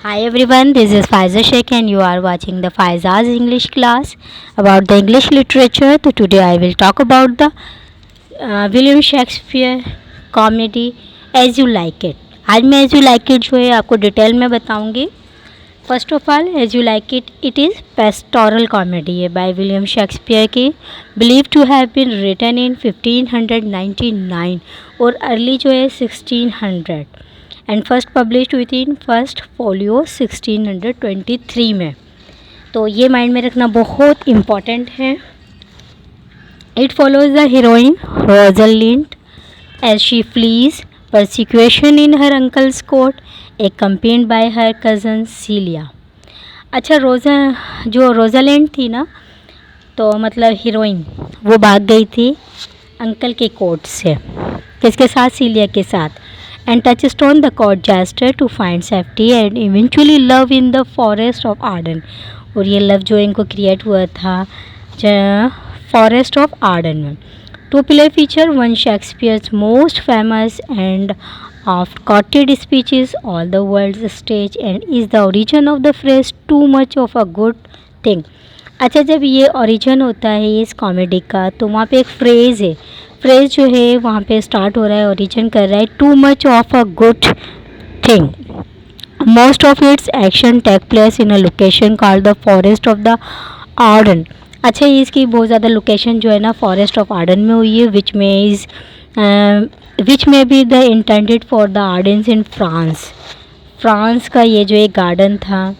Hi everyone, this is Faiza Sheikh and you are watching the Faiza's English class about the English literature. So today I will talk about the William Shakespeare comedy As You Like It. आज मैं As You Like It जो है आपको detail में बताऊंगी. First of all as you like it is pastoral comedy है by William Shakespeare की, believe to have been written in 1599 और अर्ली जो है 1600 and first published with in first folio 1623 में. तो ये माइंड में रखना बहुत इम्पॉर्टेंट है. It follows the heroine Rosalind as she flees persecution in her uncle's court accompanied by her cousin Celia. अच्छा जो रोजालैंड थी ना, तो मतलब हीरोइन वो भाग गई थी अंकल के कोर्ट से. किसके साथ? सीलिया के साथ. And Touchstone the court jester to find safety and eventually love in the forest of Arden. और ये लव जो इनको क्रिएट हुआ था फॉरेस्ट ऑफ आर्डन में. Two play feature one Shakespeare's most famous and oft quoted speeches, all the world's stage, and is the origin of the phrase too much of a good thing. अच्छा, जब ये origin होता है इस comedy का तो वहाँ पे एक फ्रेज़ है. फ्रेज़ जो है वहाँ पे स्टार्ट हो रहा है, ओरिजिन कर रहा है too much of a good thing. Most of its action take place in a location called the forest of the Arden. अच्छा, ये इसकी बहुत ज़्यादा लोकेशन जो है ना फॉरेस्ट ऑफ आर्डन में हुई है, विच में be the intended for the Ardennes in France का ये जो एक गार्डन था.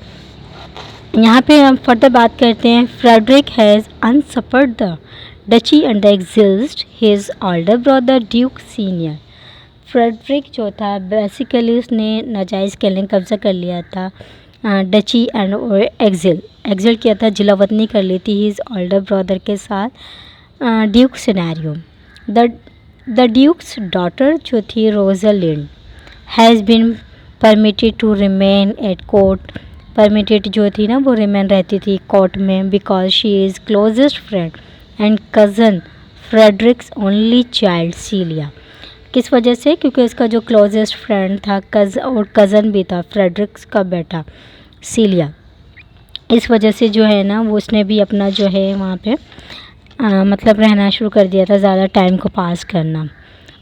यहाँ पे हम फर्दर बात करते हैं. फ्रेडरिक हैज़ अनसफर्ड the duchy and exiled his older brother Duke Senior. Frederick जो था बेसिकली उसने नाजायज़ कैलिंग कब्ज़ा कर लिया था डची एंड एग्जिल किया था, जिलावतनी कर ली थी हिज ओल्डर ब्रदर के साथ Duke Senior. The Duke's daughter जो थी Rosalind has been permitted to remain at court. Permitted जो थी ना वो रिमेन रहती थी कोर्ट में because she is closest friend and cousin Frederick's only child Celia. किस वजह से? क्योंकि उसका जो क्लोजेस्ट फ्रेंड था और कज़न भी था फ्रेडरिक्स का बेटा सीलिया. इस वजह से जो है ना वो उसने भी अपना जो है वहाँ पे मतलब रहना शुरू कर दिया था, ज़्यादा टाइम को पास करना.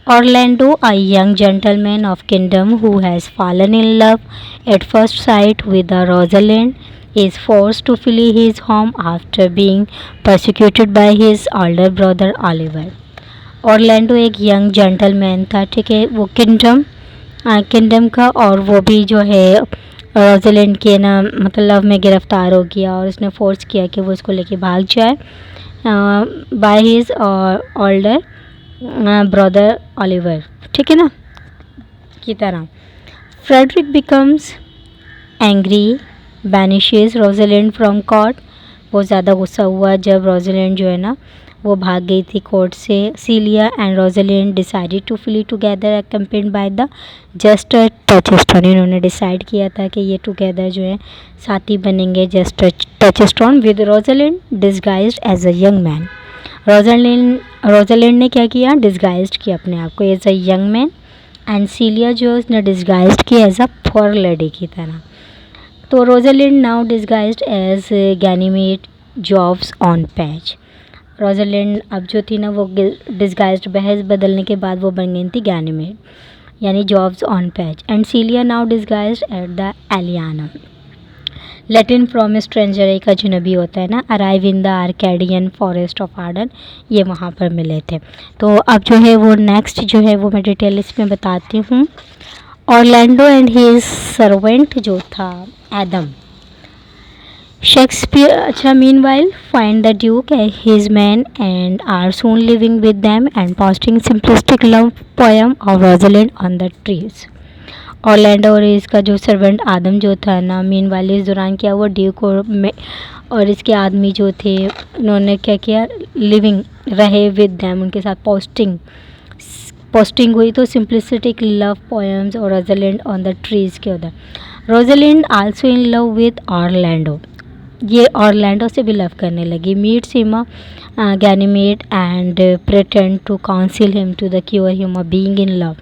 Orlando a young gentleman of kingdom who has fallen in love at first sight with the Rosalind is forced to flee his home after being persecuted by his older brother Oliver. Orlando एक young gentleman था, ठीक है, वो kingdom का, और वो भी जो है रोजालैंड के ना मतलब लव में गिरफ़्तार हो गया और उसने फोर्स किया कि वो उसको लेके भाग जाए by his older brother Oliver, ठीक है ना, की तरह. Frederick becomes angry banishes Rosalind from court. बहुत ज़्यादा गुस्सा हुआ जब रोजालैंड जो है ना वो भाग गई थी कोर्ट से. Celia and Rosalind decided to flee together accompanied by the jester Touchstone. इन्होंने डिसाइड किया था कि ये टुगेदर जो है साथी बनेंगे jester Touchstone with Rosalind disguised as a young man. Rosalind ने क्या किया? डिस्गाइज्ड किया अपने आप को as a young man and Celia जो उसने डिस्गाइज्ड किया एज अ पुअर लेडी की तरह. तो Rosalind now disguised as Ganymede जॉब्स ऑन पैच. रोजालैंड अब जो थी ना वो डिस्गाइज्ड बहस बदलने के बाद वो बन गई थी गैनीमेड यानी जॉब्स own page. And Celia now disguised at the Aliena. Latin from stranger एक अजनबी होता है ना. Arrive in the Arcadian forest of Arden, ये वहाँ पर मिले थे. तो अब जो है वो नेक्स्ट जो है वो मैं डिटेल इसमें बताती हूँ. ऑरलैंडो एंड हिज सर्वेंट जो था एडम. शेक्सपियर अच्छा meanwhile find the Duke his man and are soon living with them and posting simplistic love poem of Rosalind on the trees. Orlando और इसका जो सर्वेंट आदम जो था ना मीनवाइल इस दौरान क्या हुआ, ड्यूक और इसके आदमी जो थे उन्होंने क्या किया, लिविंग रहे विद देम, उनके साथ पोस्टिंग हुई तो सिंपलिस्टिक लव पोएम्स और रोजालैंड ऑन द ट्रीज के उधर. Rosalind also in love with Orlando. ये ऑरलैंडो से भी लव करने लगी. Meets him Ganymede and pretend to counsel him to the cure him of being in love.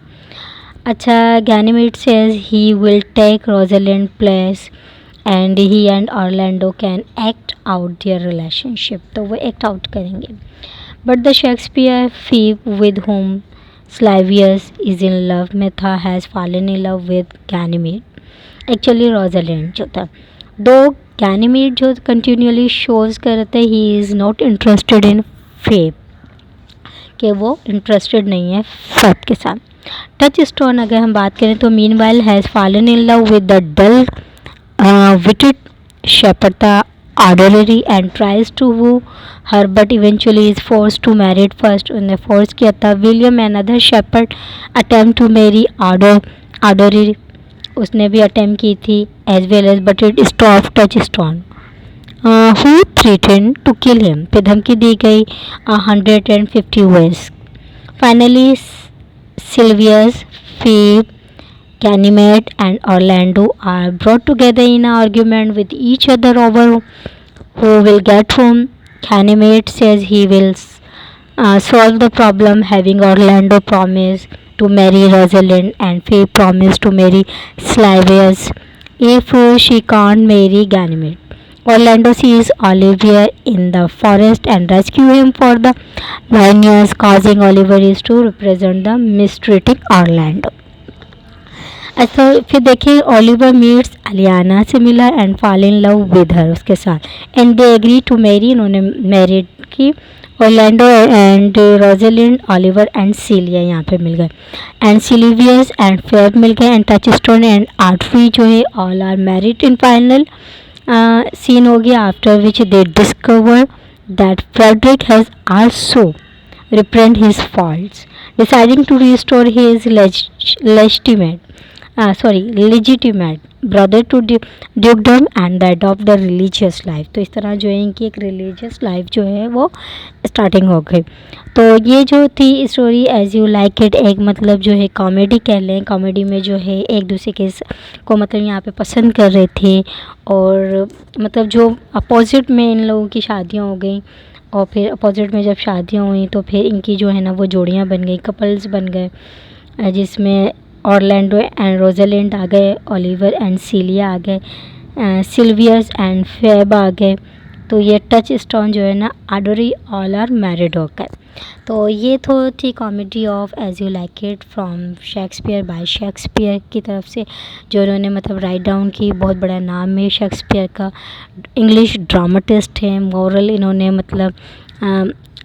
अच्छा, Ganymede says he will take Rosalind's place and he and Orlando can act out their relationship. तो वो act out करेंगे. But the Shakespeare thief with whom Slavius is in love, Metha has fallen in love with Ganymede. Actually Rosalind जो था, दो Ganymede जो continually shows करते he is not interested in Fabe, कि वो इंटरेस्टेड नहीं है फैब के साथ. टच स्टोन अगर हम बात करें तो meanwhile has fallen in love with the dull witted shepherdess Audrey and tries to woo her but eventually is force to married first. उन्हें फोर्स किया था. William and other shepherd attempt to marry Audrey, उसने भी attempt की थी as well as, but it stop Touchstone who threatened to kill him. पे धमकी दी गई 150 ways. Finally, Silvius, Phoebe, Ganymede and Orlando are brought together in an argument with each other over who will get whom. Ganymede says he will solve the problem, having Orlando promise to marry Rosalind and Phoebe promise to marry Silvius if she can't marry Ganymede. Orlando sees Oliver in the forest and rescue him for the vineyards, causing Oliver is to represent the mistreating Orlando. अच्छा, फिर देखिए Oliver meets Aliena से मिला and fall in love with her, उसके साथ, and they agree to marry, इन्होंने married की. Orlando and Rosalind, Oliver and Celia यहाँ पे मिल गए, एंड सिल्वियस एंड फेब मिल गए, एंड टचस्टोन एंड आर्टरी जो है all are married in final scene हो गया. After which they discover that Frederick has also repented his faults, deciding to restore his legitimate brother to dukedom and adopt the religious life. तो इस तरह जो है इनकी एक रिलीजियस लाइफ जो है वो स्टार्टिंग हो गई. तो ये जो थी story as you like it, एक मतलब जो है कॉमेडी कह लें. कॉमेडी में जो है एक दूसरे के को मतलब यहाँ पे पसंद कर रहे थे, और मतलब जो अपोजिट में इन लोगों की शादियाँ हो गई, और फिर अपोजिट में जब शादियाँ हुई तो फिर इनकी जो है ना वो जोड़ियाँ बन गई, कपल्स बन गए, जिसमें ऑरलैंडो एंड रोजलिंड आ गए, ओलिवर एंड सीलिया आ गए, सिल्वियस एंड फेब आ गए. तो ये टच स्टोन जो है ना आडोरी ऑल आर मैरिड हो गए. तो ये तो थी comedy of as you like it from Shakespeare by Shakespeare की तरफ से, जो उन्होंने मतलब राइट डाउन की. बहुत बड़ा नाम है शेक्सपियर का, इंग्लिश ड्रामाटिस्ट हैं. मॉरल इन्होंने मतलब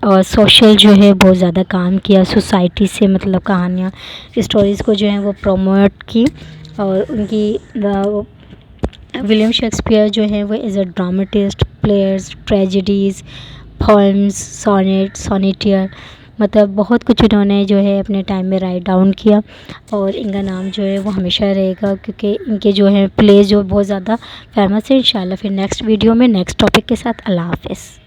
और सोशल जो है बहुत ज़्यादा काम किया, सोसाइटी से मतलब कहानियाँ स्टोरीज़ को जो है वो प्रोमोट की. और उनकी विलियम शेक्सपियर जो है वो as a dramatist, players, tragedies, poems, sonneteer, मतलब बहुत कुछ उन्होंने जो है अपने टाइम में राइट डाउन किया. और इनका नाम जो है वो हमेशा रहेगा, क्योंकि इनके जो है प्लेज जो बहुत ज़्यादा फेमस है. इंशाल्लाह फिर नेक्स्ट वीडियो में नेक्स्ट टॉपिक के साथ. अल्लाह हाफ़िज़.